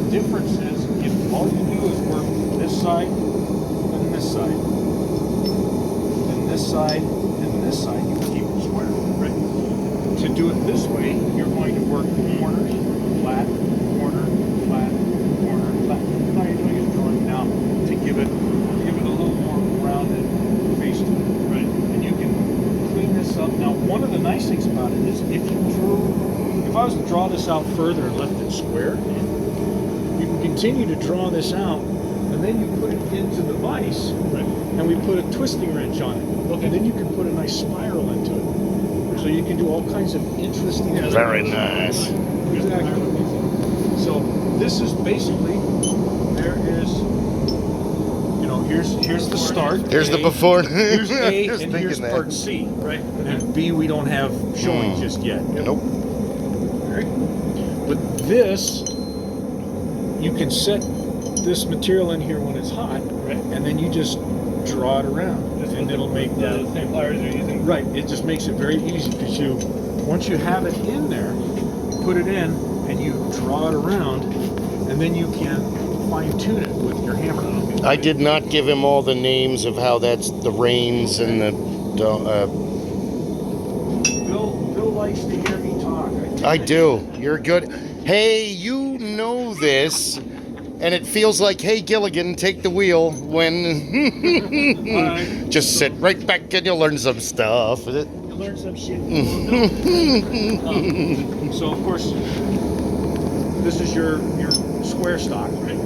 difference is if all you do is work this side and this side, and this side and this side, you keep it square, right? To do it this way, you're going to work corners, flat, corner, flat, corner, flat. All you're doing is drawing down to give it a little more rounded face to it, right? And you can clean this up. Now, one of the nice things about it is if I was to draw this out further and left it square, you can continue to draw this out, and then you put it into the vise, right? And we put a twisting wrench on it. Okay. And then you can put a nice spiral into it. So you can do all kinds of interesting things. Very nice. Exactly. So this is basically, there is, you know, here's the start. Here's the before. Here's A, and here's part C, right? And B we don't have showing just yet. Nope. Right? But this, you can set this material in here when it's hot, right? And then you just draw it around, and it'll make the same pliers you're using. Right. It just makes it very easy because once you have it in there, you put it in and you draw it around, and then you can fine tune it with your hammer. I did not give him all the names of how that's the reins and the. Bill likes to hear me talk. I do. You're good. Hey, you know this, and it feels like, hey, Gilligan, take the wheel when just sit right back and you'll learn some stuff. You'll learn some shit. So of course, this is your square stock, right?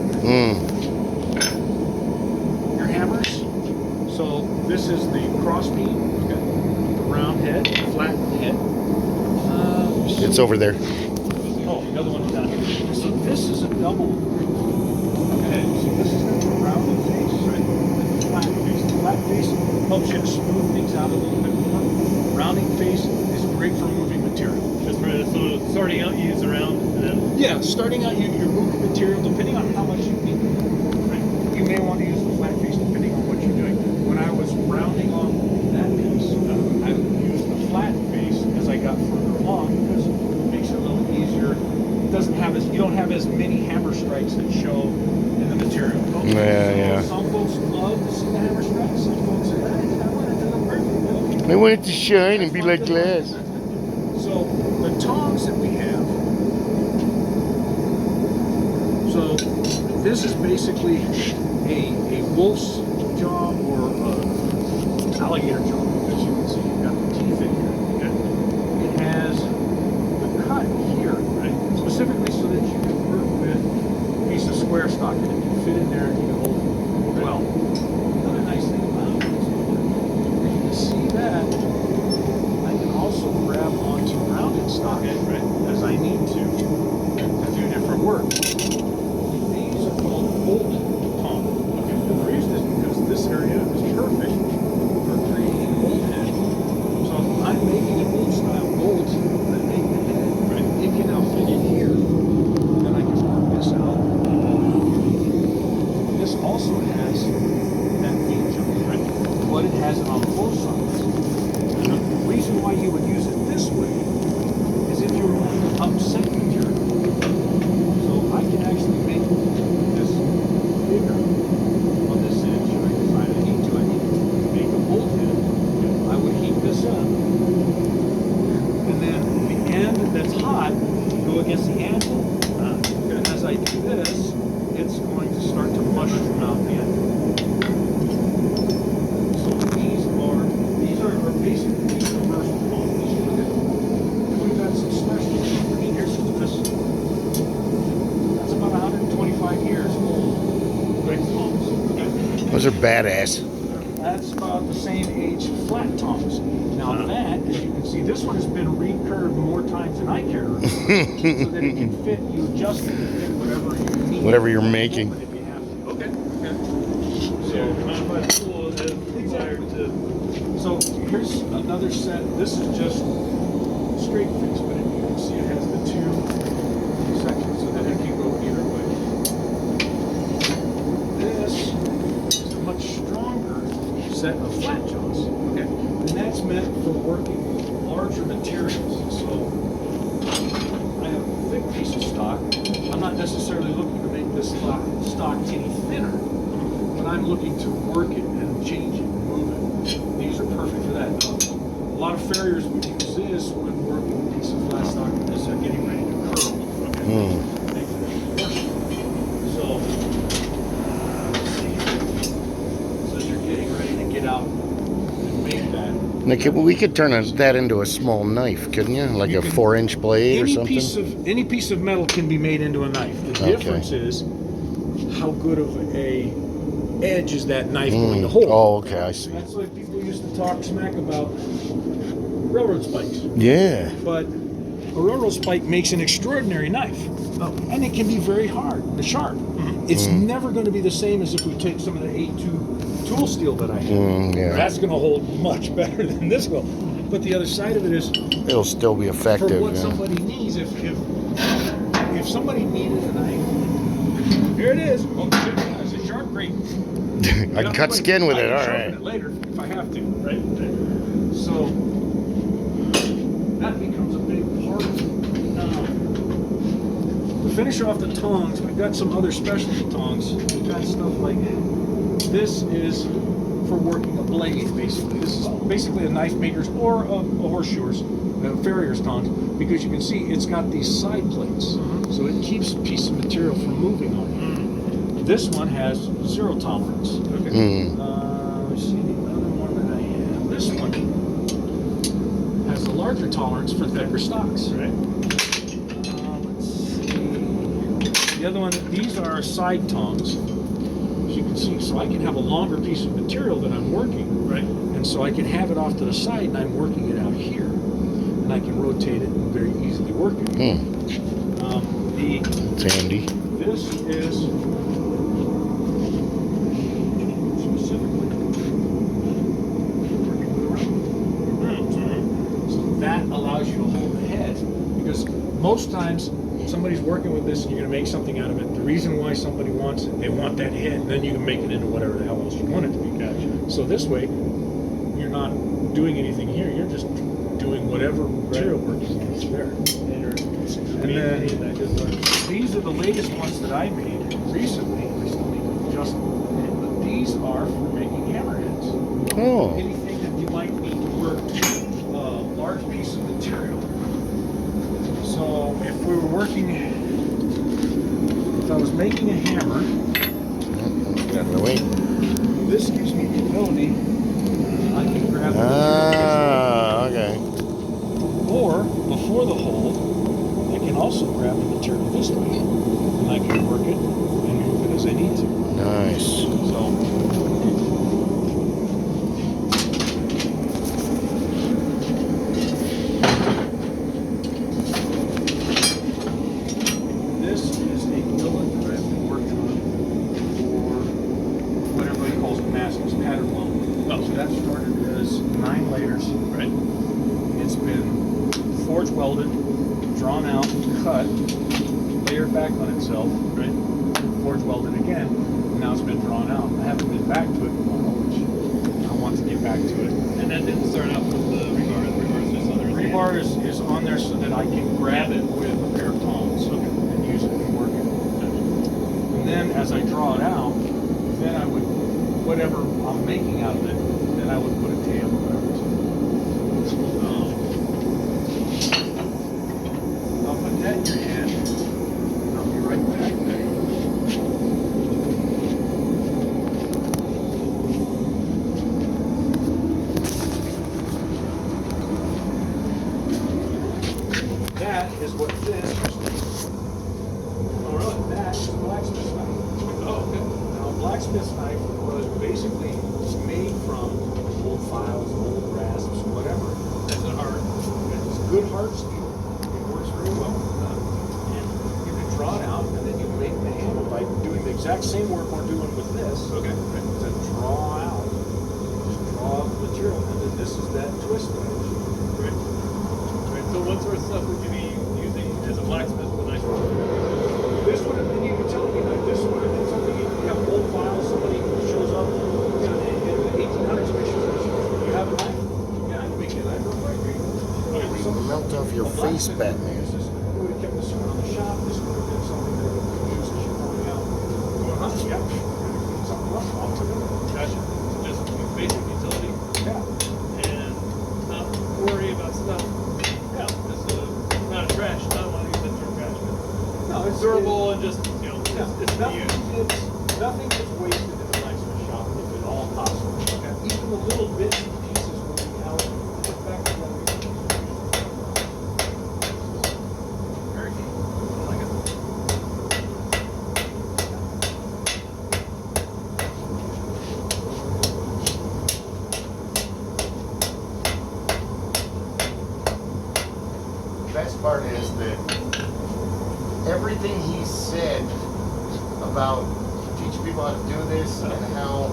Your hammers. So this is the crossbeam. Okay. The round head, flat head. It's over there. Oh, the other one's down here. So this is a double. Okay, so this is going to be a rounded face, right? And flat face. The flat face helps you to smooth things out a little bit more. Rounding face is great for moving material. Just for so starting out, you use around, and then Yeah, starting out, you're moving material depending on how much you need. Right? You may want to use the flat face depending on what you're doing. When I was rounding on that piece, I used the flat face as I got further along because it makes it a little easier. It doesn't have you don't have as many hammer strikes that show in the material. Yeah. Some folks love to see the hammer strikes. Some folks say, I want it to look perfect. I want it to shine and be like glass. So the tongs that we have. So this is basically a wolf's jaw or alligator jaw. As you can see, you've got the teeth in here. Okay? It has the cut here, right? Specifically so that you can work with a piece of square stock and it can fit in there and you can hold it well. Another nice thing about it is you can see that I can also grab onto rounded stock, right, as I need to do different work. These are called bolt tongs. Okay, and the reason is because this area is perfect for creating a bolt head. So if I'm making an old style bolt that make the head, right, it can now fit in here. Then I can work this out. This also has that feature, right? But it has it on both sides. And the reason why you would use it this way is if you were going to upset material. So I can actually make this bigger on this edge, right? If I need to, I need to make a bolt head. I would heat this up. And then the end that's hot go against the anvil. And as I do this, it's going to start to mushroom out the end. So these are basically universal tongs. We've got some special information here. So that's about 125 years old. Great tongs. Okay. Those are badass. That's about the same age flat tongs. Now that, as you can see, this one has been recurved more times than I care to, so that it can fit. You adjust it to fit whatever you need. Whatever you're making. If you have to. Okay. so modify the tool as required to. So here's another set. This is just straight fix, but you can see it has the two sections so that it can go either way. This is a much stronger set of flat jaws. Okay. And that's meant for working with larger materials. So I have a thick piece of stock. I'm not necessarily looking to make stock any thinner, but I'm looking to work it and change it and move it. These are perfect for that. A lot of farriers would use this when working a piece of flat stock as they're getting ready to curl. So, as you're getting ready to get out and make that. Nick, we could turn that into a small knife, couldn't you? Like You a can- 4-inch blade or something? Any piece of metal can be made into a knife. The difference is how good of a edge is that knife going to hold. Oh, okay, I see. That's why people used to talk smack about railroad spikes. Yeah. But a railroad spike makes an extraordinary knife. And it can be very hard and sharp. It's never going to be the same as if we take some of the A2 tool steel that I have. Yeah. That's going to hold much better than this will. But the other side of it is, It'll still be effective. for what somebody needs, if somebody needed a knife, here it is. Oh, it's a sharp grate. I can cut skin with it, all I can right. sharpen it later if I have to, right? So that becomes a big part of it. To finish off the tongs, we've got some other specialty tongs. We've got stuff like this is for working a blade, basically. This is basically a knife maker's or a horseshoer's, a farrier's tongs, because you can see it's got these side plates, so it keeps a piece of material from moving on you. This one has 0 tolerance. Okay. Let's see the other one that I have. This one has a larger tolerance for thicker stocks. Right. Let's see. The other one, these are side tongs. As you can see, so I can have a longer piece of material that I'm working, right? And so I can have it off to the side, and I'm working it out here, and I can rotate it and very easily work it. It's handy. This is specifically working with a rubber. So that allows you to hold the head, because most times somebody's working with this and you're going to make something out of it. The reason why somebody wants it, they want that head, and then you can make it into whatever the hell else you want it to be. Gotcha. So this way, you're not doing anything here. You're just doing whatever material work you want is there. And then these are the latest ones that I made recently. I still need to adjust them. But these are for making hammerheads. Oh. Anything that you might need to work a large piece of material. So if we were working, if I was making a hammer, this gives me the ability, I can grab the okay. or before the hole, I can also grab the material this way, and I can work it and move it as I need to. Nice. Welded, drawn out, cut, layered back on itself, right? Forge welded again, and now it's been drawn out. I haven't been back to it in a while, which I want to get back to it. And that didn't start out with the rebar. The rebar is just on there. Rebar is on there so that I can grab it with a pair of tongs and use it and work it. And then as I draw it out, then I would, whatever I'm making out of it, then I would put a tail or whatever to it. That in your hand, and I'll be right back there. That is what this is. Oh, really? That is a blacksmith knife. Oh, okay. Now, a blacksmith knife was basically made from old files, old rasps, whatever. That's a hard. It's good hard steel. It works very well. Draw it out, and then you make the handle by doing the exact same work we're doing with this. Okay. To draw out, just draw out the material, and then this is that twist edge. Right. Right. So what sort of stuff would you be using as a blacksmith with a knife? This would have been, you were telling me, like, this would have been something you have old files, somebody shows up, you know, in the 1800s, you have a knife, yeah, I can make you a knife real quick. Melt off your face, Batman. We would have kept this around the shop. This would have been something that we would use as you're going out. No, it's durable and just, Yeah, it's for you. nothing gets wasted in the blacksmith shop if at all possible. Okay. Even the little bits and pieces will be out, put back together. Very neat. I like it. The best part is that everything he said about teaching people how to do this and how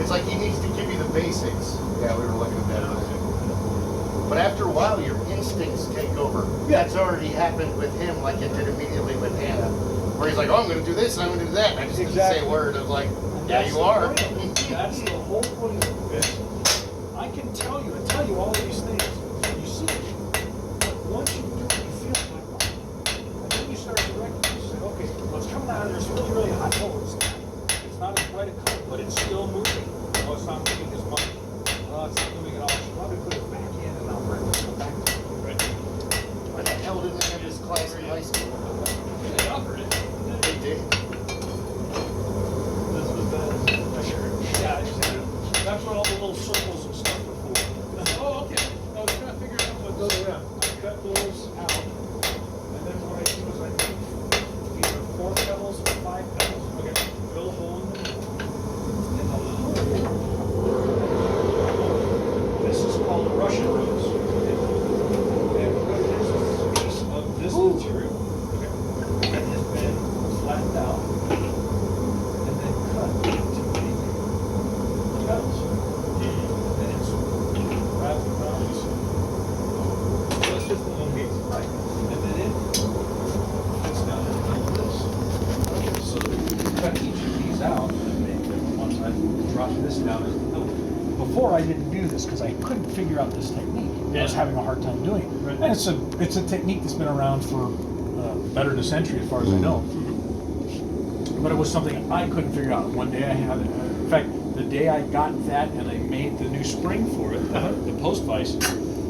it's like he needs to give you the basics. Yeah, we were looking at that earlier. But after a while, your instincts take over. That's already happened with him, like it did immediately with Hannah, where he's like, "Oh, I'm going to do this and I'm going to do that." And I just didn't say a word. I was like, "Yeah, you are." That's the whole point of this. I can tell you and tell you all of these things. And you see it. But once you do it, you feel it like, wow. And then you start to recognize, you say, okay, what's coming out of this really, really hot hole is it's not as bright a color, but it's still moving. Oh, it's not moving as much. Oh, it's not moving at all. So probably put it back in and I'll bring it back to it. Right. Why the hell didn't they have this class in high school? They offered it. They did. This was the picture. Yeah, exactly. That's what all the little circles and stuff are for. Oh, okay. I was trying to figure out what Those those are, I cut those out, and then what I do is I make either 4 petals or 5 petals. Okay. Drill a hole in the hole. This is called a Russian rose. And what it is a piece of this material that has been flattened out and then cut to make petals. And it's wrapped around these. That's just the one piece. Right, and then it fits down like this. Okay, so you cut each of these out, and then once I drop this down as the middle. Before I didn't do this because I couldn't figure out this technique. I was having a hard time doing it. Right. And it's a technique that's been around for better than a century as far as I know. But it was something I couldn't figure out. One day I had it. In fact, the day I got that and I made the new spring for it, the post vise,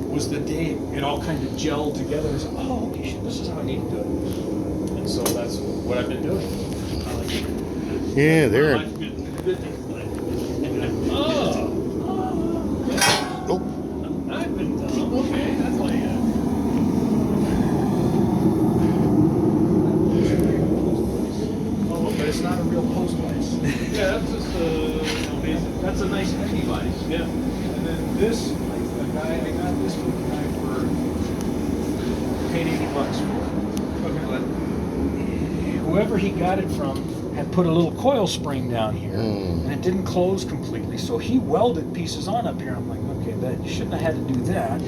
was the day it all kind of gelled together. I said, oh, holy shit, this is how I need to do it. And so that's what I've been doing. I like it. Yeah, they're. Good things. Oh! Oh, I've been dumb. Okay, that's why you Oh, but it's not a real post vise. Yeah, that's just amazing. That's a nice heavy vise. Yeah. And then this, I got this from a guy for paid $80 for. Okay. But whoever he got it from had put a little coil spring down here, and it didn't close completely. So he welded pieces on up here. I'm like, okay, that you shouldn't have had to do that.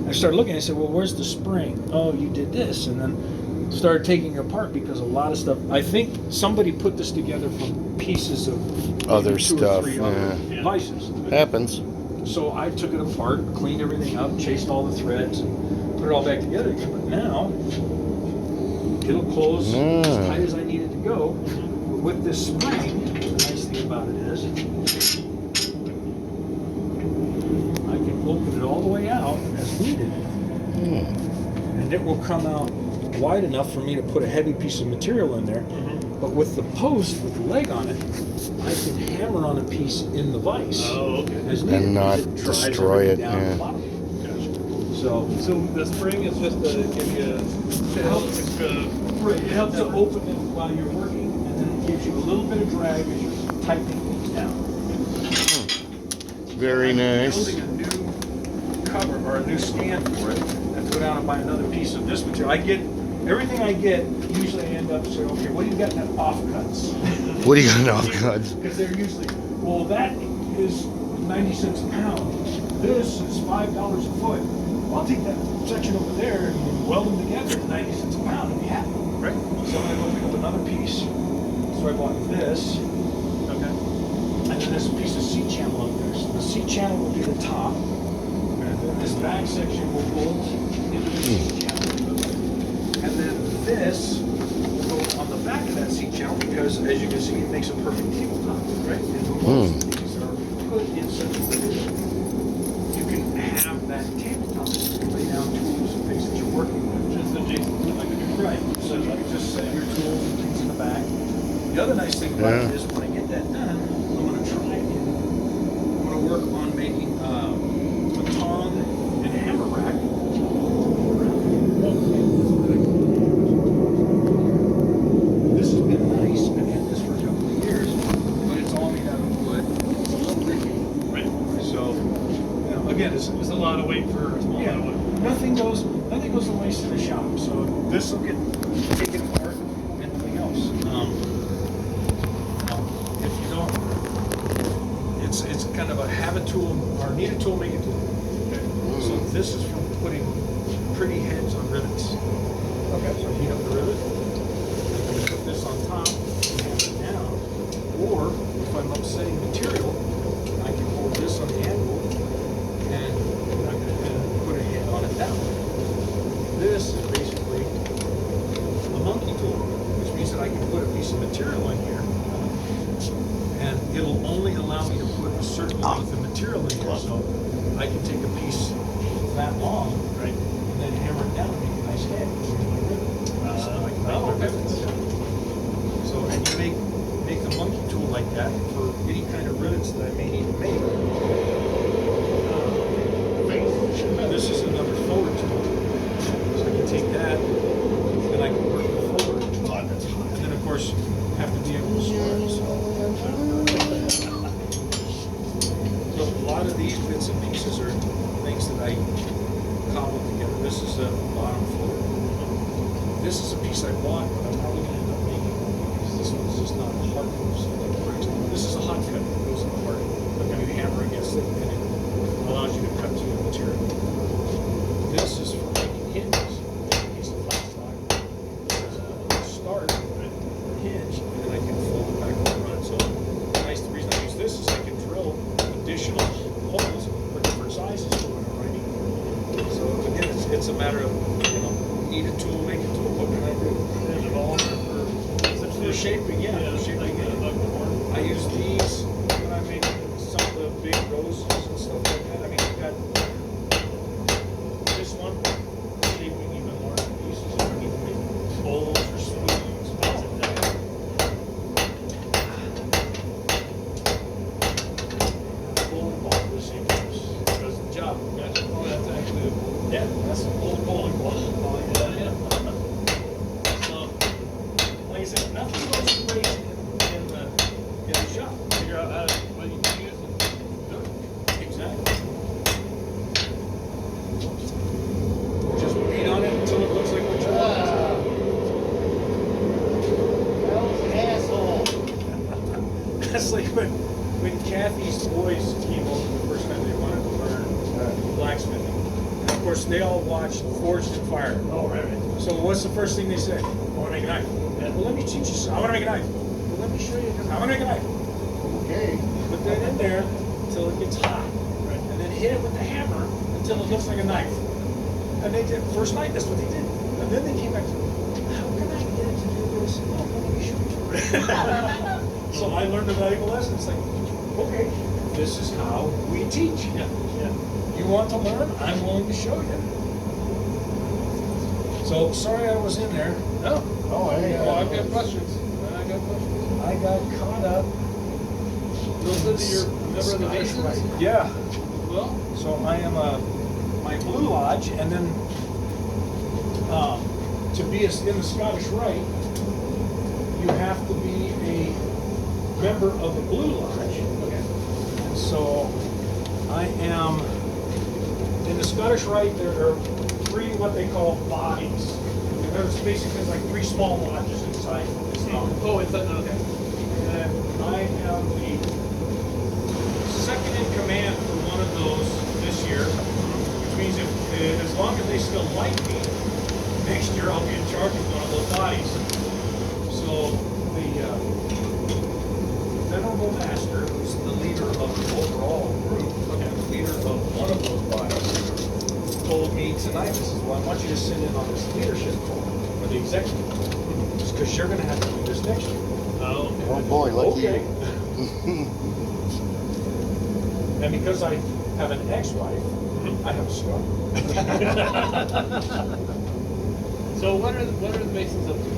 I started looking. I said, well, where's the spring? Oh, you did this, and then started taking it apart because a lot of stuff. I think somebody put this together from pieces of Other maybe 2 or stuff, 3 yeah. other vices. happens. So I took it apart, cleaned everything up, chased all the threads, and put it all back together again. But now it'll close as tight as I need it to go. With this spring, the nice thing about it is I can open it all the way out as needed, and it will come out wide enough for me to put a heavy piece of material in there. But with the post, with the leg on it, I can hammer on a piece in the vise. Oh, okay. As needed, And not because drives destroy everything it, down yeah. the bottom. Gotcha. So So the spring is just to give you to help extra. right, it helps to open it while you're working, and then it gives you a little bit of drag as you're tightening things down. Very I'm nice. building a new cover or a new stand for it, and go down and buy another piece of this material. I get everything I get. Usually, I end up saying, "Okay, what do you got in that offcuts?" What do you got now, God? Because they're usually, well, that is 90 cents a pound. This is $5 a foot. Well, I'll take that section over there and weld them together at 90 cents a pound and be happy. Right. So I'm gonna go pick up another piece. So I bought this, Okay. and then there's a piece of seat channel up there. So the seat channel will be the top, and then this back section will bolt into the seat channel. And then this will go on the back of that seat channel because, as you can see, it makes a perfect tabletop, right? And most of these are put in such a way that you can have that tabletop. You can lay down tools and things that you're working with. Just adjacent to like The other nice thing about it is when I get that done, I'm gonna try and I'm gonna work on making a tong and hammer rack. This has been nice. I've had this for a couple of years, but it's all made out of wood. It's a little rickety. Right. So, you know, again, it's There's a lot of weight for a small yeah, amount of wood. nothing goes to waste in the shop. So this will get taken apart and everything else. If you don't, it's kind of a have a tool or need a tool, make a tool. Okay. So this is from putting pretty heads on rivets. Okay. So heat up the rivet, and put this on top, and hammer it down. Or if I'm upsetting material, I can hold this on the anvil and put a head on it down. This is basically a monkey tool, which means that I can put a piece of material in here, and it'll only allow me to put a certain length of material in here. So I can take a piece that long, right, and then hammer it down and make a nice head. So I can make my rivets. So and you make the monkey tool like that for any kind of rivets that I may need to make. This is another forward tool. So I can take that, then I can work the forward. And then of course, have to be able to store it. So a lot of these bits and pieces are things that I cobble together. This is a bottom floor. This is a piece I bought, but I'm probably going to end up making because this one's just not hard enough. So that breaks. This is a hot cut that goes in the part. But then you hammer against it, and it allows you to cut to the material. This is for making hinges. A piece of flat stock. Start with a hinge, and then I can fold it back over on it. So the reason I use this is I can drill additional holes for different sizes for what I'm writing. So again, it's a matter of, you know, need a tool, make a tool. What can I do? There's a ball For shaping, yeah, for shaping. I use these when I make some of the big roses and stuff like that. I mean, I've got this one shaping even larger pieces. I don't even make bowls or spoons. Bowling ball, the same does the job. That's actually, yeah, that's an old bowling ball. So, like I said, nothing goes to waste in the shop. Figure out how to, what you can use and do it. Exactly. Just beat on it until it looks like what you want. Hell's an asshole. That's like when Kathy's boys came over the first time they wanted to learn blacksmithing. And of course, they all watched Forged in Fire. Oh, right. So what's the first thing they say? I want to make a knife. Well, let me teach you. I want to make a knife. Well, let me show you. I want to make a knife. Okay. Put that in there until it gets hot, right? And then hit it with the hammer until it looks like a knife. And they did first night. That's what they did. And then they came back to, how can I get it to do this? Oh, let me show you. So I learned a valuable lesson. It's like, okay, this is how we teach. Yeah. You want to learn? I'm willing to show you. So sorry I was in there. No. Oh, hey. I've got questions. I got caught up. Those are your member of the Masons? Yeah. Well, So I am my Blue Lodge, and then to be in the Scottish Rite, you have to be a member of the Blue Lodge. okay. And so I am in the Scottish Rite. There are three what they call bodies. And there's basically like three small lodges inside this mountain. Oh, it's okay. And I am the second in command for one of those this year, which means if as long as they still like me, next year I'll be in charge of one of those bodies. So the Venerable Master, who's the leader of the overall group, and the leader of one of those bodies, told me tonight, he says, well, I want you to sit in on this leadership call for the executive, just because you're going to have to do this next year. Oh, okay. Oh boy, lucky Okay. you. And because I have an ex-wife, I have a scar. So what are the Masons up to?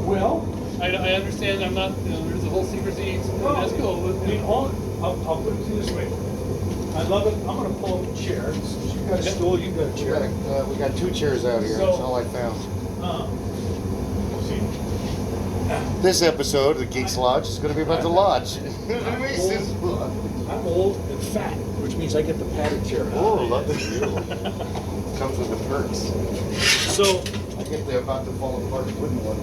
Well, I understand. I'm not. There's a whole secrecy. Well, That's cool. I mean, I'll put it to you this way. I love it. I'm going to pull up a chair. Since you got a stool, you got a chair. We got 2 chairs out here. So- That's all I found. See, This episode of the Geeks Lodge is going to be about the lodge. I'm old and fat, which means I get the padded chair. Oh, love this view. Comes with the perks. So I get the about to fall apart wooden one.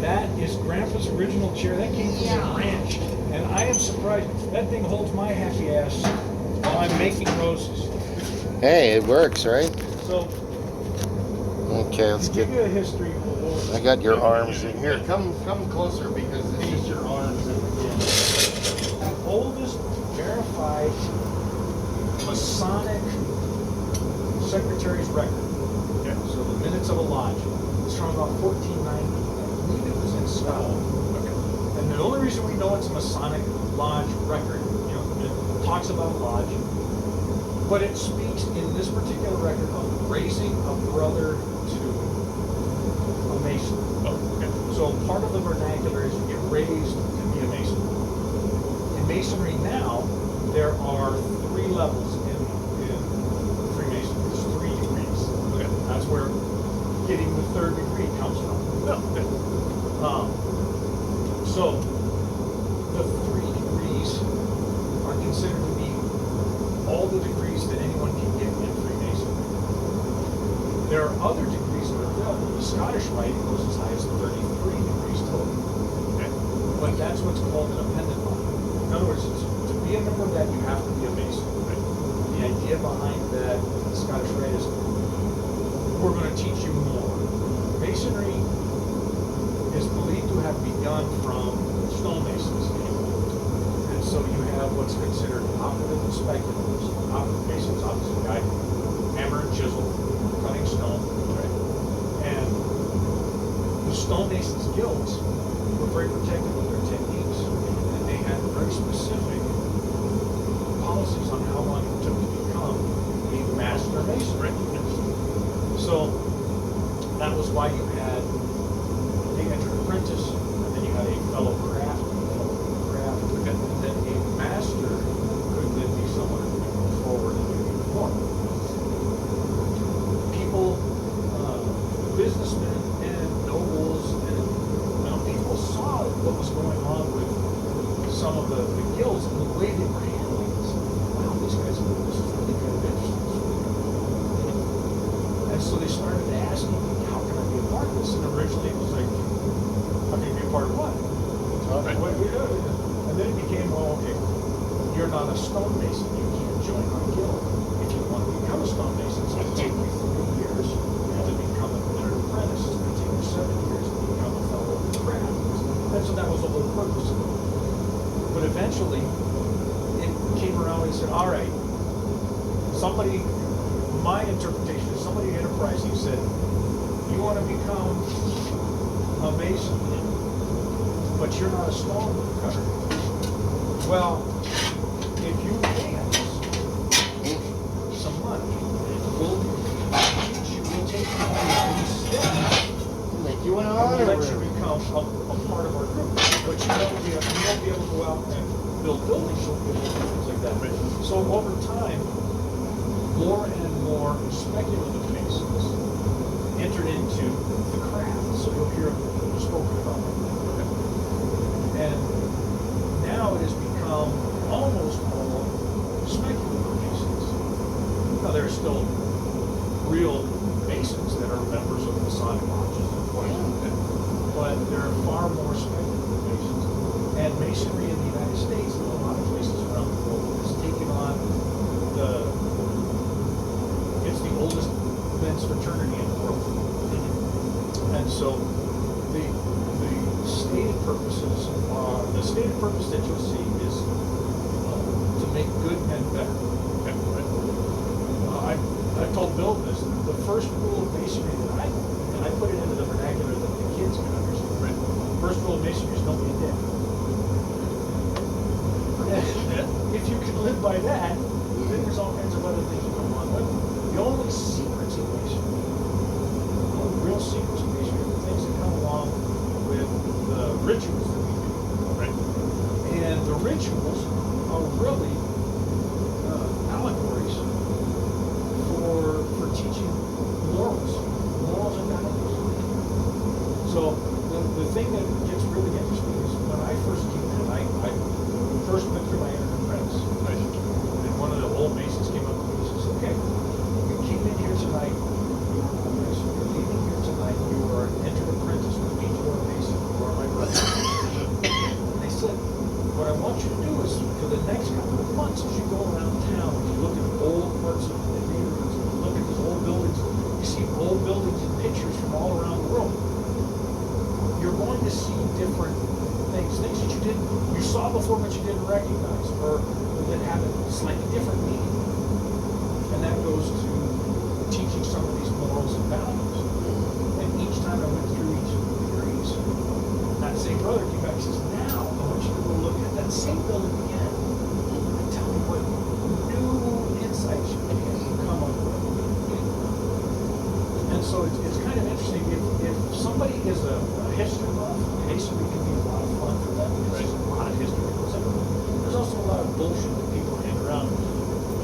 that is Grandpa's original chair. That came from the ranch. And I am surprised. That thing holds my happy ass while I'm making roses. Hey, it works, right? So, Okay, let's to get. give you a history of the Lord. I got your arms in here. Come closer because this is your arms. The oldest verified Masonic secretary's record. Okay. So the minutes of a lodge. It's from about 1490. I believe it was in Scotland. Okay. And the only reason we know it's a Masonic lodge record, you know, it talks about lodge, but it speaks in this particular record of raising a brother to a Mason. Oh, okay. So part of the vernacular is you get raised to be a Mason. In Masonry now, there are 3 levels in Freemasonry. There's 3 degrees. Okay. That's where getting the 3rd degree comes from. Oh, okay. So the 3 degrees are considered to be all the degrees that anyone can get in Freemasonry. There are other degrees that are available. The Scottish Rite goes as high as 33 degrees total. Okay. But that's what's called an appendant line. In other words, to be a member of that, you have to be a Mason. Right. The idea behind that Scottish Rite is we're going to teach you more. Masonry is believed to have begun from stonemasons. And so you have what's considered operative and speculative. Operative masons, obviously, guy, hammer and chisel, cutting stone. Right? And the stonemasons' guilds were very protective of their techniques. And they had very specific policies on how long it took to become a master mason. Right. So that was why you had the entered apprentice, and then you had a fellow craft, and then a master could then be someone who could move forward and do even more. People, businessmen and nobles, and people saw what was going on with some of the guilds and the way they were handling this. Wow, these guys, this is really kind of interesting. And so they started asking, how can I be a part of this? And originally it was like, how can you be a part of what? Right. What do we do? And then it became, well, okay, you're not a stonemason. You can't join our guild. If you want to become a stonemason, it's going to take you 3 years to become an apprentice. It's going to take you 7 years to become a fellow of the craft. And so that was the whole purpose of it. But eventually, it came around and said, all right, somebody, my interpretation is somebody enterprising said, you want to become a mason, but you're not a stone cutter. Well, if you pay us some money, we'll teach you, we'll take you on these steps, Make you an and we'll let you honor. become a part of our group. But you won't be able to go out and build buildings, you'll be able to do things like that. So over time, more and more speculative masons entered into the craft. So you'll hear spoken about that. And now it has become almost all speculative masons. Now there are still real masons that are members of Masonic lodges, but there are far more speculative masons. And masonry in the United States and a lot of places around the world has taken on it's the oldest men's fraternity in the world. And so the stated purposes are, the stated purpose that you'll see is to make good men better. I told Bill this, the first rule of masonry that I put it into the vernacular that the kids can understand. Right. First rule of masonry is don't be a dick. If you can live by that, then there's all kinds of other things that come along with it. The only secrets of masonry, the only real secrets of masonry are the things that come along with So the thing that gets really interesting is when I first came in, I first went through my apprentice. And one of the old Masons came up to me and says, okay, you came in here tonight, you're leaving here tonight, you are an entered apprentice, which means you are a Mason, you are my brother. And they said, what I want you to do is, for the next couple of months, as you go around town, and you look at old parts of the neighborhoods, and you look at these old buildings, you see old buildings and pictures from all around the world. You're going to see different things that you saw before but you didn't recognize, or that have a slightly different meaning. And that goes to teaching some of these morals and values. And each time I went through each of the degrees, that same brother came back and says, now I want you to go look at that same building again and tell me what new insights you can come up with. And so it's kind of interesting. If somebody is a history buff, masonry can be a lot of fun for them because there's a lot of history that goes into it. There's also a lot of bullshit that people hang around.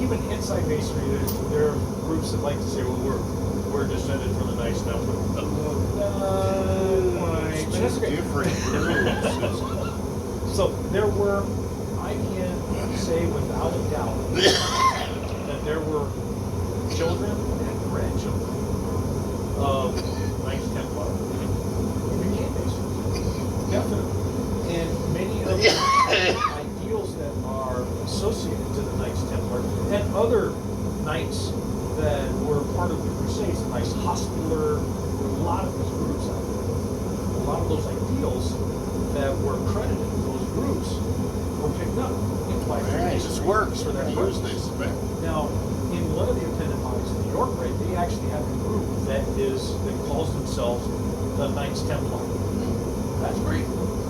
Even inside masonry, there are groups that like to say, well, we're descended from the Knights Templar. But that's okay. Different groups. So there were, I can say without a doubt, that there were children and grandchildren of Knights Templar who became Masons. Definitely. And many of the ideals that are associated to the Knights Templar and other knights that were part of the Crusades, the Knights Hospitaller, there were a lot of those groups out there. A lot of those ideals that were credited to those groups were picked up by It just works for that use purpose. this. Now, in one of the appended bodies in New York, right, they actually have a group that calls themselves the Knights Templar. That's great.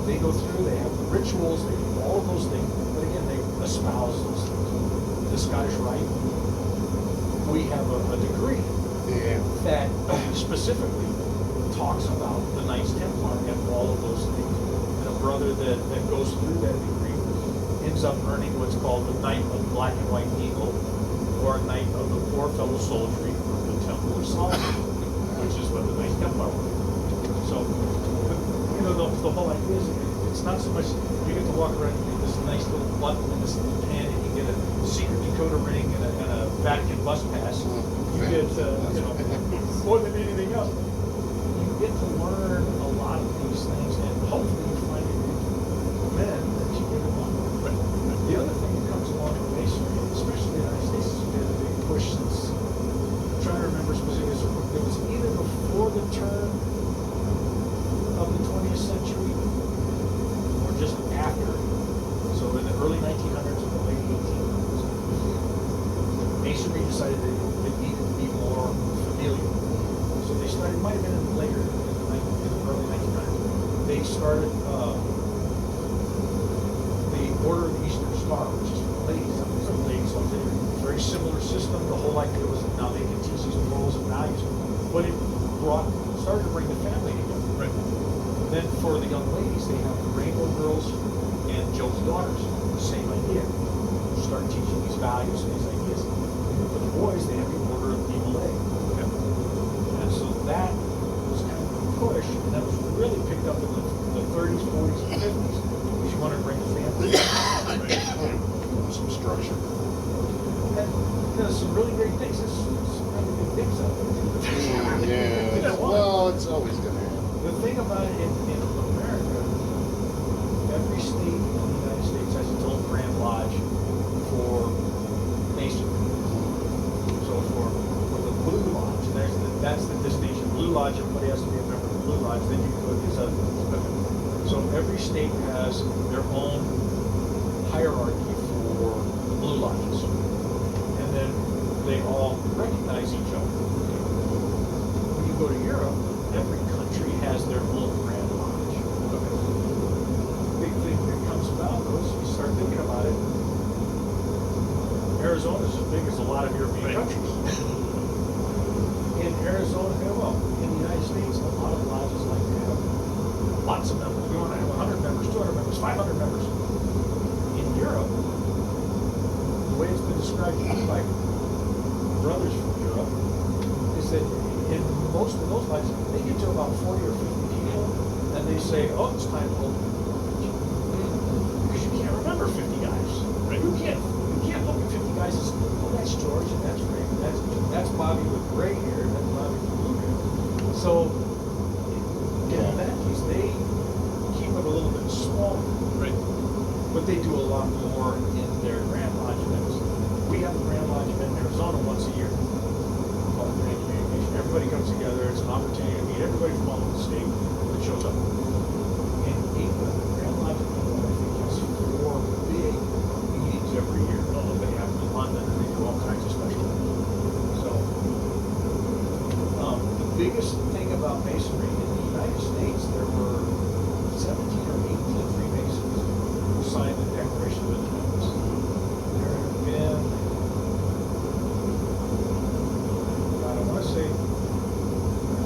They go through, they have the rituals, they do all of those things, but again, they espouse those things. The Scottish Rite, we have a degree that specifically talks about the Knights Templar and all of those things. And a brother that goes through that degree ends up earning what's called the Knight of the Black and White Eagle, or a Knight of the Poor Fellow Soldiery of the Temple of Solomon, which is what the Knights Templar were. So, you know, the whole idea is it's not so much you get to walk around and get this nice little button and this little pen, and you get a secret decoder ring and a Vatican bus pass. You get, you know, more than anything else. You get to learn a lot of these things, and hopefully you find it men that you get along with. The other thing that comes along with masonry, especially in the United States, has been a big push since, I'm trying to remember specifics, it was either before the turn of the 20th century or just after. So in the early 1900s or the late 1800s, masonry decided that it needed to be more familial. So they started, might have been later in the early 1900s, they started the Order of the Eastern Star, which is for the ladies. So the ladies all did a very similar system. The whole idea was that now they can teach these morals and values, but it started to bring the family together. Right. Then for the young ladies, they have the Rainbow Girls and Job's Daughters. Same idea. Start teaching these values and these ideas. For the boys, they have the Order of Eagle Egg. And so that was kind of a push, and that was really picked up in the 30s, 40s, and 50s, because you want to bring the family. Some structure. And there's some really great things. There's some really big things out there. Yeah. Well, it's always going to happen. The thing about it in America, every state in the United States has its own Grand Lodge for masonry. So for the Blue Lodge, that's the distinction. Blue Lodge, everybody has to be a member of the Blue Lodge, then you go to these other things. So every state has their own hierarchy for the Blue Lodges. And then they all recognize each other. When you go to Europe, every country has their own Grand Lodge. Big thing that comes about those, you start thinking about it, Arizona's as big as a lot of European countries. In Arizona, well, in the United States, a lot of lodges like to have lots of members. We want to have 100 members, 200 members, 500 members. In Europe, the way it's been described to me by brothers from Europe is that in most of those lodges, they get to about 40 or 50 people, they say, oh, it's time to open the village. Because you can't remember 50 guys. Right. You can't look at 50 guys and say, oh, that's George and that's Ray. That's Bobby with gray hair, that's Bobby with blue hair. So in that case, they keep it a little bit smaller. Right. But they do a lot more in their Grand Lodge events. We have a Grand Lodge event in Arizona once a year called Grand Communication. Everybody comes together. It's an opportunity to meet everybody from all over the state that shows up. And the Grand Lodge event, I think, has 4 big meetings every year. They happen in London, and they do all kinds of special things. So, the biggest thing about masonry in the United States, there were 17 or 18 Freemasons who signed the Declaration of Independence. There have been, God, I want to say, I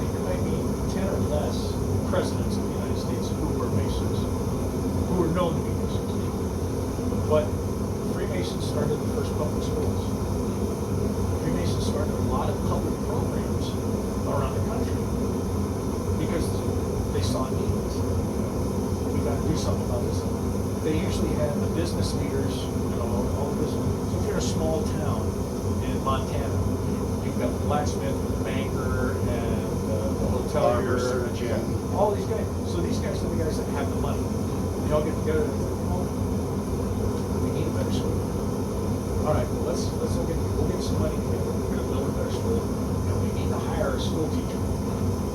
think there might be 10 or less presidents of the United States who were Masons, who were known to be Masons. But Freemasons started the first public schools. Freemasons started a lot of public programs around the country because they saw needs. We got to do something about this. They usually had the business leaders, all the business. So if you're a small town in Montana, you've got the blacksmith, the banker, and the hotelier, surgeon. all these guys. So these guys are the guys that have the money. They all get together and they're like, oh, we need a better school. All right, well, let's we'll get some money together. We're going to build a better school, and we need to hire a school teacher.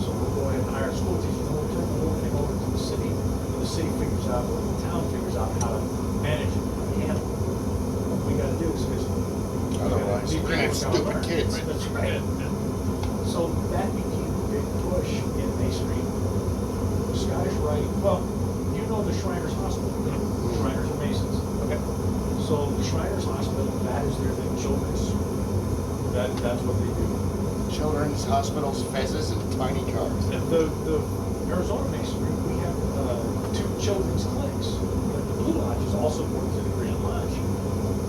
So we'll go ahead and hire a school teacher, and we'll turn the whole thing over to the city. And the city figures out, or the town figures out how to manage it, how to handle it. What we got to do is because Otherwise, we're gonna have stupid kids. Right? That's right. So that became a big push in masonry. The Scottish Rite, well, you know the Shriners Hospital. The Shriners are Masons. Okay. So the Shriners Hospital, that is their thing, children's. That's what they do. Children's hospitals, fezzes, and tiny cars. And the Arizona Masonry, we have 2 children's clinics. But the Blue Lodge is also going to the Grand Lodge.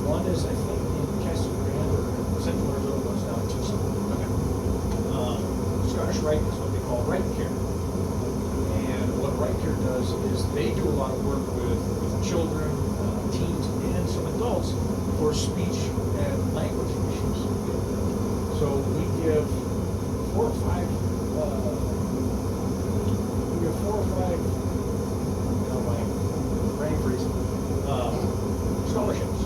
One is, I think, in Casa Grande or Central Arizona, one's down in Tucson. Okay. Scottish Rite is what they call Rite Care. And what Rite Care does is they do a lot of work with children, teens, and some adults for speech and language issues. So we give 4 or 5, my brain freeze, scholarships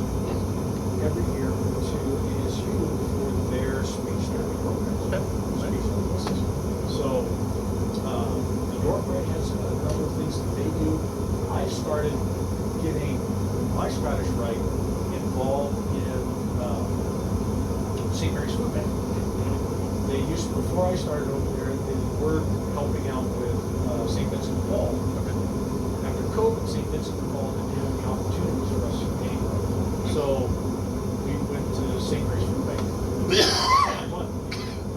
every year to ASU for their speech therapy programs. Speech therapists. So the York Rite has a number of things that they do. I started getting my Scottish Rite involved in St. Mary's Food Bank. They used to, before I started over there, they were helping out with St. Vincent de Paul. After COVID, St. Vincent de Paul didn't have any opportunities for us anymore. So we went to St. Mary's Food Bank.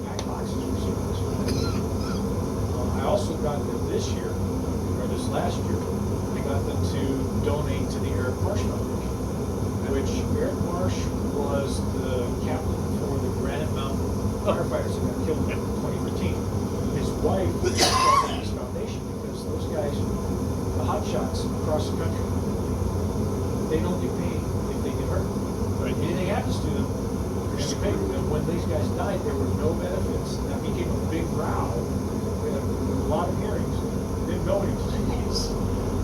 Pack boxes for St. Mary's Food Bank. I also got them this year, or this last year, I got them to donate to the Eric Marsh Foundation, which Eric Marsh was the captain for the Granite Mountain firefighters that got killed in 2013. His wife started this foundation because those guys, the hot shots across the country, they don't get paid if they get hurt. Right. Anything happens to them, they're going to get paid. And when these guys died, there were no benefits. That became a big row. We had a lot of hearings. Didn't go anyplace.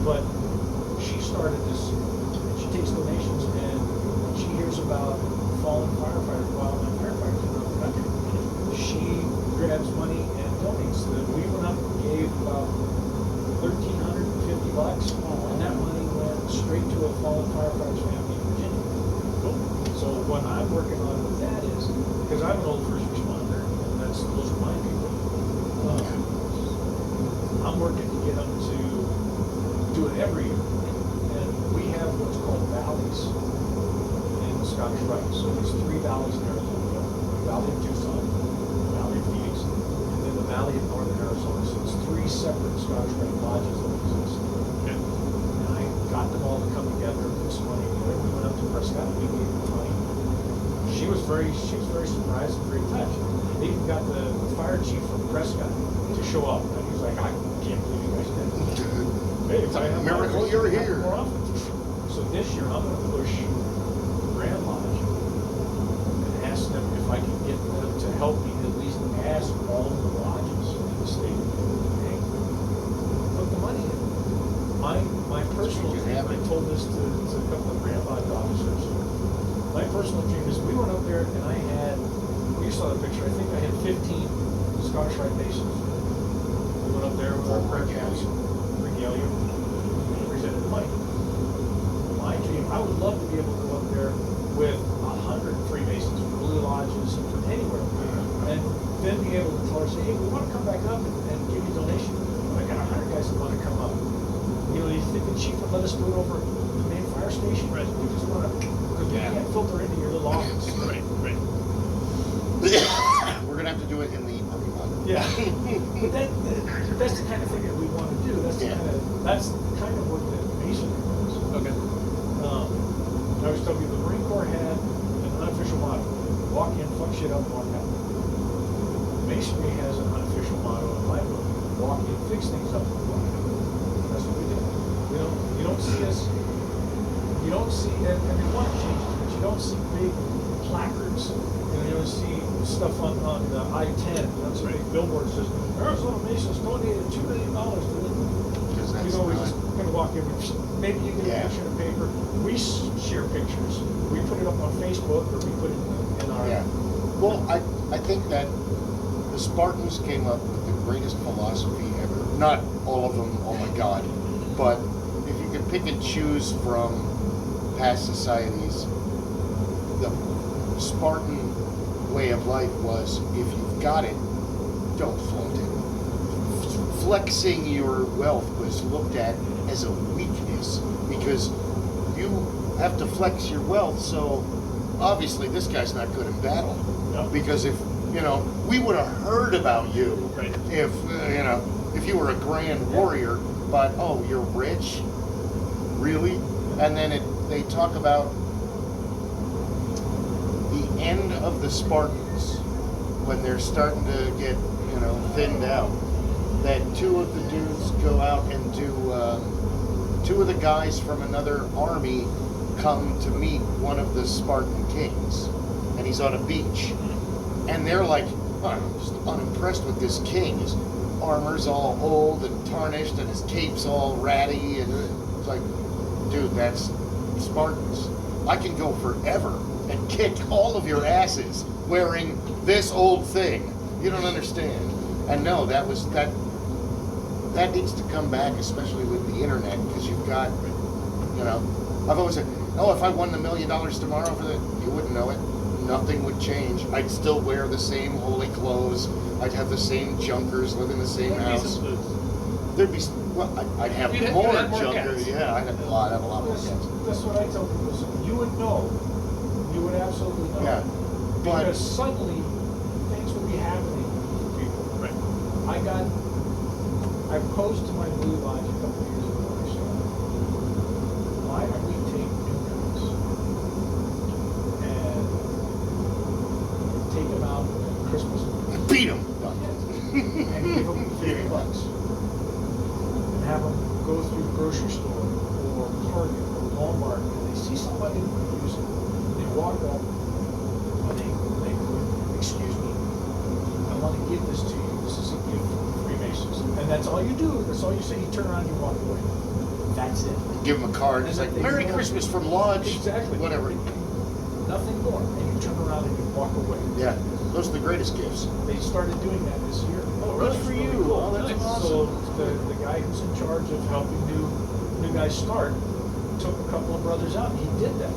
But she started this, and she takes donations, and when she hears about fallen firefighters, wildland firefighters around the country, she grabs money and donates. We went up and gave about $1,350, and that money went straight to a fallen firefighter's family in Virginia. Cool. So what I'm working on with that is, because I'm an old first responder, and those are my people, I'm working to get them to do it every year. And we have what's called valleys in the Scottish Rite. So there's 3 valleys in Arizona. The Valley of Tucson, the Valley of Phoenix, and then the Valley of Northern Arizona. So it's 3 separate Scottish Rite lodges that exist. Okay. And I got them all to come together and put some money together. We went up to Prescott and we gave them money. She was very surprised and very touched. They even got the fire chief from Prescott to show up. And he was like, I can't believe you guys did it. hey, if I have my Miracle voice, you're I have here. more often. So this year, I'm gonna push Grand Lodge and ask them if I can get them to help me at least ask all the lodges in the state. Hey, put the money in. My personal Make it dream, I happen. told this to a couple of Grand Lodge officers. My personal dream is we went up there and I had, well, you saw the picture, I think I had 15 Scottish Rite Masons. We went up there with our prayer caps, regalia, and presented the money. My dream, I would love to be able to go up there with 100 Freemasons from Blue Lodges from anywhere. And then be able to tell her, say, hey, we want to come back up and give you a donation. I got 100 guys that want to come up. You know, you think the chief would let us do it over the main fire station? Right. We just want to, because we can't filter into your little office. Right, right. We're gonna have to do it in the parking lot. Yeah. But that's the kind of thing that we want to do. That's the kind of work that Masonry does. Okay. I was telling you, the Marine Corps had an unofficial motto: walk in, fuck shit up, walk out. Masonry has an unofficial motto in my book: walk in, fix things up, and walk out. That's what we do. You don't see us. You don't see, and they want to change it, but you don't see big placards. You don't see stuff on the I-10. You don't see big billboards that says Arizona Masons donated $2 million to the. Because that's We not- just gonna walk in. Maybe you get a Yeah. picture in the paper. We share pictures. We put it up on Facebook, or we put it in our. Yeah. Well, I think that the Spartans came up with the greatest philosophy ever. Not all of them, oh my God. But if you could pick and choose from past societies, the Spartan way of life was, if you've got it, don't flaunt it. Flexing your wealth was looked at as a weakness because you have to flex your wealth, so obviously this guy's not good in battle. No. Because if, we would have heard about you Right. if, if you were a grand warrior, but, oh, you're rich? Really? And then they talk about the end of the Spartans when they're starting to get, thinned out. That two of the dudes go out and do, two of the guys from another army come to meet one of the Spartan kings, and he's on a beach, and they're like, oh, I'm just unimpressed with this king. His armor's all old and tarnished, and his cape's all ratty, and it's like, dude, that's Spartans. I can go forever and kick all of your asses wearing this old thing. You don't understand. And no, that needs to come back, especially with the internet, because you've got, I've always said, oh, if I won $1 million tomorrow for that, you wouldn't know it. Nothing would change. I'd still wear the same holy clothes. I'd have the same junkers, live in the same house. There'd be, well, I'd have You'd more have more junkers. cats. Yeah, I'd have a lot more cats. That's what I tell people. So you would know. You would absolutely know. Yeah, but Because suddenly things would be happening for people. Right. I posed to my Blue Lodge a couple of years ago. I said, why don't we take new guys and take them out at Christmas beat them. and give them $50 and have them go through the grocery store or Target or Walmart, and they see somebody using it. They walk up and they go, excuse me, I want to give this to you. This is a gift from the Freemasons. And that's all you do. That's all you say. You turn around and you walk away. That's it. Give them a card. It's like, Merry Christmas from Lodge. Exactly. Whatever. Nothing more. And you turn around and you walk away. Yeah, those are the greatest gifts. They started doing that this year. Oh, really? Which is For really you. cool. Oh, that's So awesome. the guy who's in charge of helping new guys start took a couple of brothers out. He did that.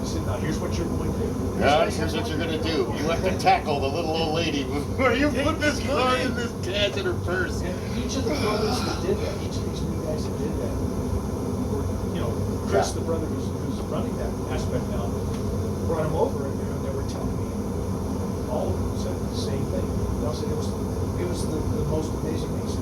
He said, now here's what you're going to do. Here's what you're gonna do. You have to tackle the little old lady. Where you put this card in this cat in her purse. And each of the brothers that did that, each of these new guys that did that, were, Chris, the brother who's running that aspect now, brought him over and they were telling me, all of them said the same thing. They all said it was the most amazing thing. So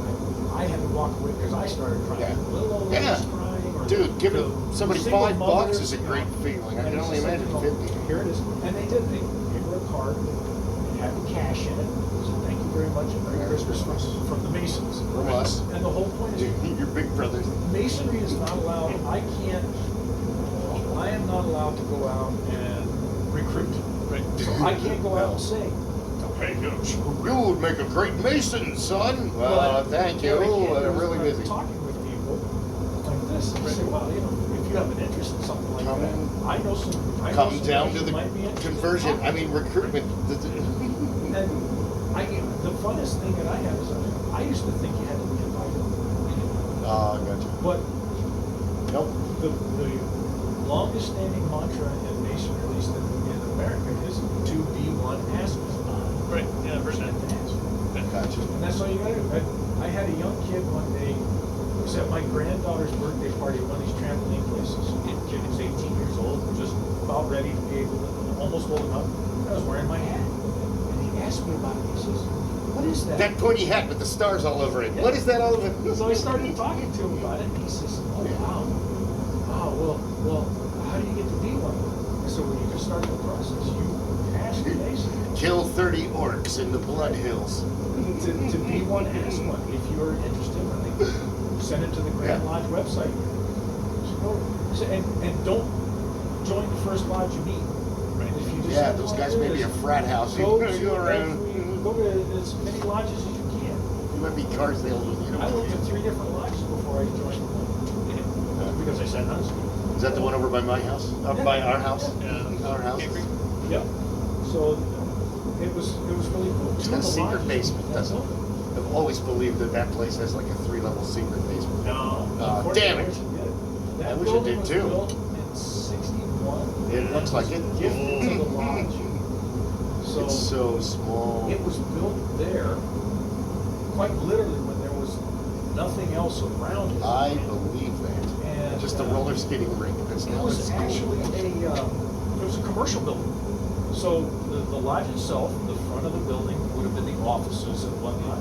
I had to walk away because I started crying. Yeah. Little old Yeah. ladies crying. Or Dude, giving somebody single $5 mothers, is a great feeling. I and can it's only just like, imagine 50. Here it is. And they did. They gave her a card. It had the cash in it. So thank you very much and Merry Christmas from the Masons. From us. And the whole whole point is Your big brothers. masonry is not allowed. I am not allowed to go out and recruit. Right. So I can't go out and say, Okay, good. You would make a great mason, son. Well, thank you. what I can't do is Really when I'm busy. talking with people like this, and say, well, you know, if you have an interest in something like that, I know some. Come down to guys the who might be interested in conversion. I talking. mean, recruitment. And the funnest thing that I have is I used to think you had to be invited, Oh, gotcha. but Nope. the longest standing mantra in masonry, at least in America, is to be one, ask one. Right, yeah, I've heard Just that. have to ask. Gotcha. And that's all you gotta do. I had a young kid one day, it was at my granddaughter's birthday party at one of these trampoline places. The kid was 18 years old, just about ready to be able to, almost old enough. I was wearing my hat. And he asked me about it. He says, what is that? That pointy hat with the stars all over it. What is that all over? So I started talking to him about it, and he says, oh, wow. Wow, well, how do you get to be one? I said, well, you just started the process. You ask the mason. Kill 30 orcs in the Blood Hills. To be one, ask one. If you're interested, when they send it to the Grand Yeah. Lodge website. And don't join the first lodge you meet. Right. If you just Yeah, those guys may be a frat house. Go You go around. to as many lodges as you can. You might be car salesman. You I know. looked at 3 different lodges before I joined one. Because I said no. Is that the one over by my house? Up by our house? Yeah. Our house. Yep. So it was really cool. It's Two got a of the secret lodges, basement, that's doesn't it? all. I've always believed that place has like a 3-level secret basement. No. Damn it. That I wish it building did was too. built in 61. It looks like it. Gifted to the lodge. So It's so small. it was built there, quite literally, when there was nothing else around it. I believe that. And, Just a roller skating rink. That's It now was it's actually it was a commercial building. So the lodge itself, the front of the building would have been the offices and whatnot,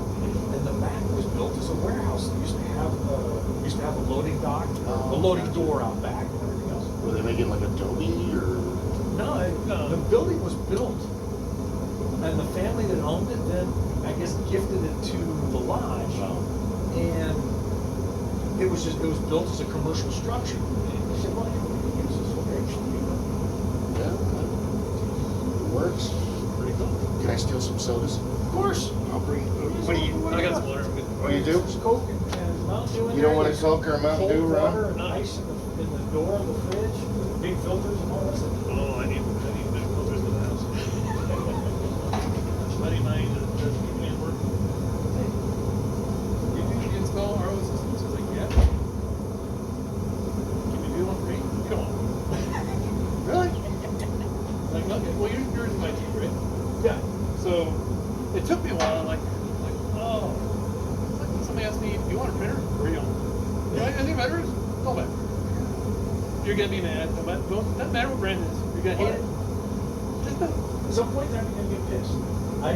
and the back was built as a warehouse. They used to have a loading dock, a loading door out back, and everything else. Were they making like Adobe or? No, the building was built, and the family that owned it then, I guess, gifted it to the lodge, and it was built as a commercial structure. And they said, well, you can use this for actually. Yeah. It works. Pretty cool. Can I steal some sodas? Of course. I'll bring. What do you? I got some water. I'm good. What do you do? There's Coke and Mountain Dew in You don't there. want a There's Coke or a Mountain Dew, cold Ron? water and ice in the door of the fridge, with big filters and all that stuff. Oh, I need big filters for the house. Buddy of mine does keep me at work. You install RO systems? I was like, yeah. Can you do one for me? You don't want one. Really? Like, okay, well, yours is my team, right? Yeah. So it took me a while. Like, oh, like somebody asked me, "Do you want a printer or you don't?" You know, I think matters. Call back. You're gonna be mad. Doesn't matter what brand it is. You're gonna hate it. Just no. At some point in time, you're gonna get pissed. I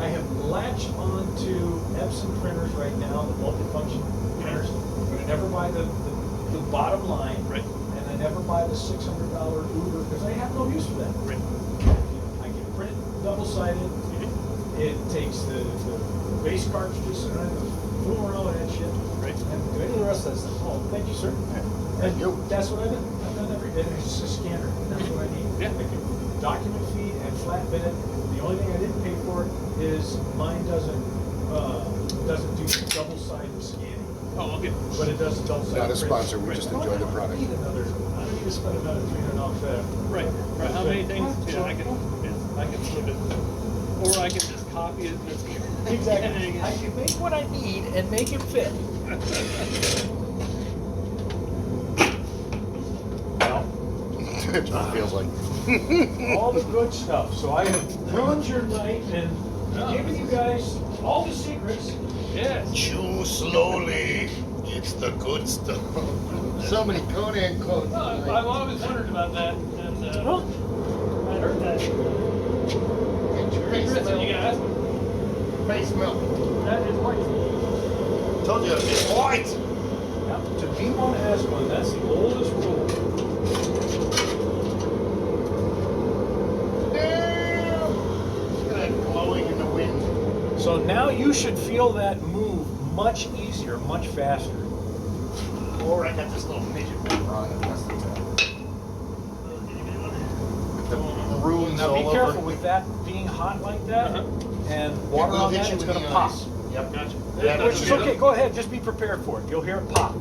have latched onto Epson printers right now, the multifunction printers. But I never buy the bottom line. Right. And I never buy the $600 Uber because I have no use for that. Right. I can print double-sided. It takes the base cartridges and I fool around with that shit. Right. And do any of the rest of that stuff. Oh, thank you, sir. Thank you. That's what I've done. I've done everything. It's just a scanner. That's what I need. Yeah. I can document feed and flatbed it. The only thing I didn't pay for is mine doesn't do double-sided scanning. Oh, okay. But it does double-sided Not a printing. sponsor, we just enjoy the product. I don't need to spend another $300 for that. Right. Right. How many things? Yeah, I can flip it, or I can just copy it. And it's Exactly. I can make what I need and make it fit. Well, That's what it feels like. all the good stuff. So I have ruined your night and given you guys all the secrets. Yes. Chew slowly. It's the good stuff. So many Conan quotes. Well, I've always wondered about that, and Well, I heard that. Face Chris, you milk. guys, Face milk. that is white. Told you it's white. to be one as one, that's the oldest rule. Damn. Look at that glowing in the wind. So now you should feel that move much easier, much faster. Or I got this little midget one wrong and messed it up. With the runes Now all be careful over. with that being hot like that, and It water will on hit that, you it's in going the to pop. eyes. Yep. Gotcha. Yeah, Which is okay, go ahead, just be prepared for it. You'll hear it pop.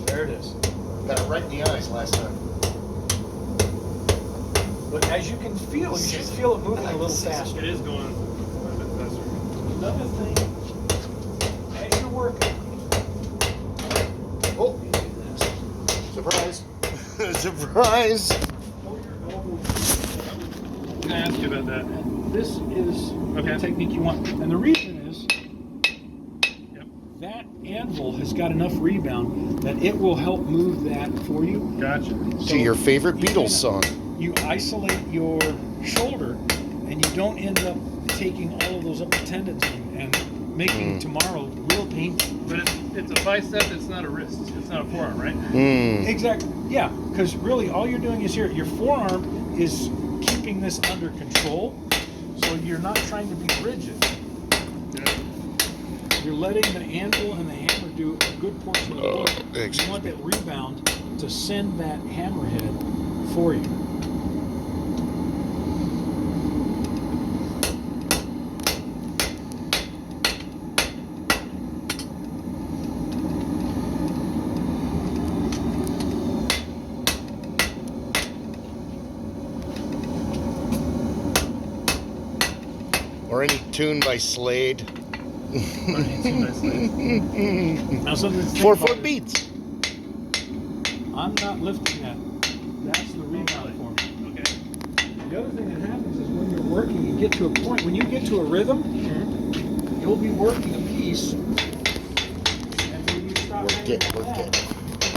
There it is. Got it right in the eyes last time. But as you can feel, you should feel it moving a little faster. It is going a bit faster. Another thing, as you're working, Oh, surprise. Surprise. pull your elbow. Can I ask you about that? This is Okay. the technique you want. And the reason is Yep. that anvil has got enough rebound that it will help move that for you. Gotcha. To your favorite you Beatles song. You isolate your shoulder and you don't end up taking all of those upper tendons and making tomorrow real painful. But it's a bicep, it's not a wrist. It's not a forearm, right? Exactly. Yeah, because really all you're doing is here. Your forearm is keeping this under control, so you're not trying to be rigid. Yeah. You're letting the anvil and the hammer do a good portion of the work. You want that rebound to send that hammerhead for you. Or any tune by Slade. Now, something to think 4/4 about is, beats. I'm not lifting that. That's the rebound for me. Okay. The other thing that happens is when you're working, you get to a point, when you get to a rhythm, you'll be working a piece, and when you stop Work hanging it, on work that, it.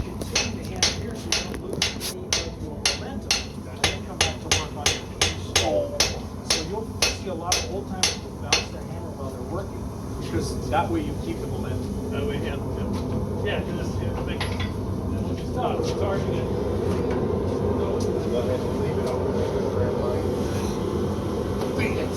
you continue to hammer here so you don't lose any of your momentum, and then come back to work on your piece. So you'll see a lot of old timers who bounce their hammer while they're working, because that way you keep the momentum. That way, yeah. Yeah, just make it. And once you stop, it's hard to get. Go ahead and leave it over there. Grab mine. Beat it.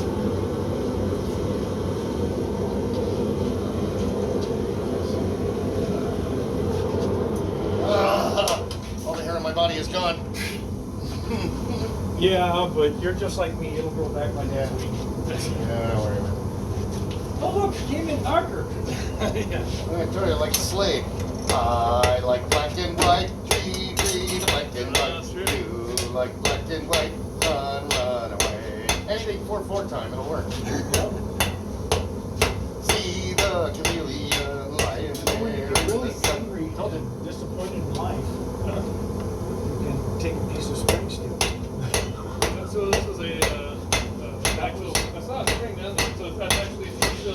All the hair on my body is gone. Yeah, but you're just like me, it'll grow back by next week. Yeah, don't worry about it. Oh look, it came in darker. Yeah. I told you, I like Slade. I like black and white, black and white. That's true. You like black and white, run away. Anything 4/4 time, it'll work. See the chameleon lying When there. you're really angry and disappointed in life, you can take a piece of spring steel. So this was a actual. I saw a string down there. So that's actually still.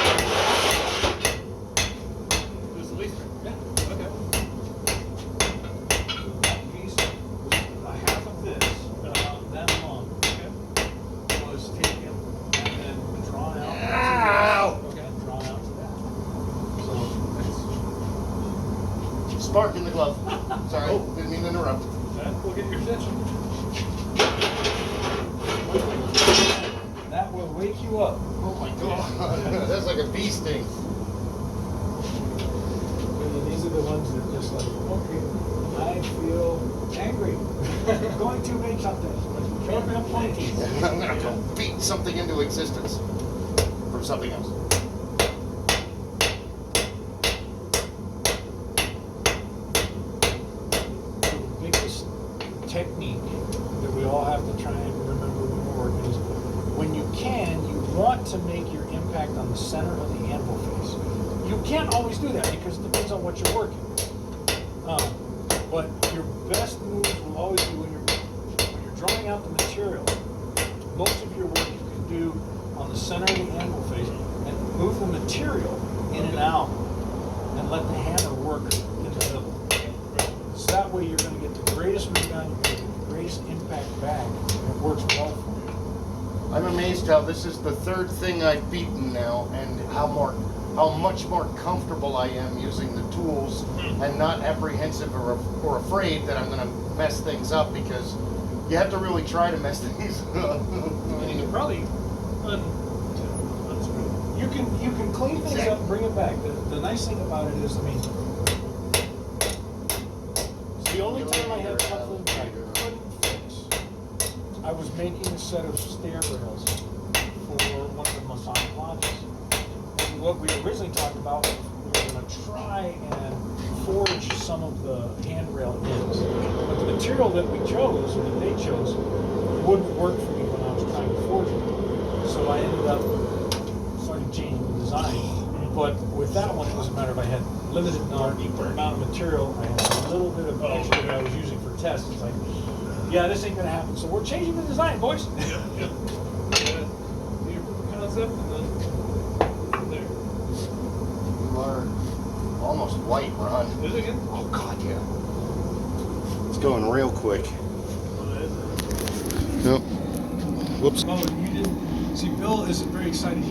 This is a leaf string. Yeah. Okay. That piece was half of this, that long, was taken and then drawn out. Ow! Okay, drawn out to that. So Spark in the glove. Sorry, didn't mean to interrupt. We'll get your attention. that will wake you up. Oh my god, that's like a bee sting. And these are the ones that just like, okay, I feel angry. I'm going to make something. Short and pointy. I'm gonna go beat something into existence. Or something else. The biggest technique that we all have to try and remember when we're working is when you can, you want to make your impact on the center of the anvil face. You can't always do that because it depends on what you're working. But your best moves will always be when you're drawing out the material. Most of your work you can do on the center of the anvil face and move the material in and out and let the hammer work in the middle. So that way you're going to get the greatest rebound, you're going to get the greatest impact back, and it works well for you. I'm amazed how this is the third thing I've beaten now, and how much more comfortable I am using the tools and not apprehensive or afraid that I'm going to mess things up, because you have to really try to mess things up. And you can probably unscrew. You can clean things up and bring it back. The nice thing about it is, I mean, it's the only time I had something I couldn't fix. I was making a set of stair rails for one of the Masonic lodges. And what we originally talked about was we were going to try and forge some of the handrail ends. But the material that we chose, or that they chose, wouldn't work for me when I was trying to forge it. So I ended up starting changing the design. But with that one, it was a matter of I had limited amount of material. I had a little bit of extra that I was using for tests. It's like, yeah, this ain't gonna happen. So we're changing the design, boys. Yeah. Yeah. Your concept and then from there. You are almost white, Ron. Is it again? Oh God, yeah. It's going real quick. Nope. Whoops. Oh, you didn't see. Bill isn't very excited. He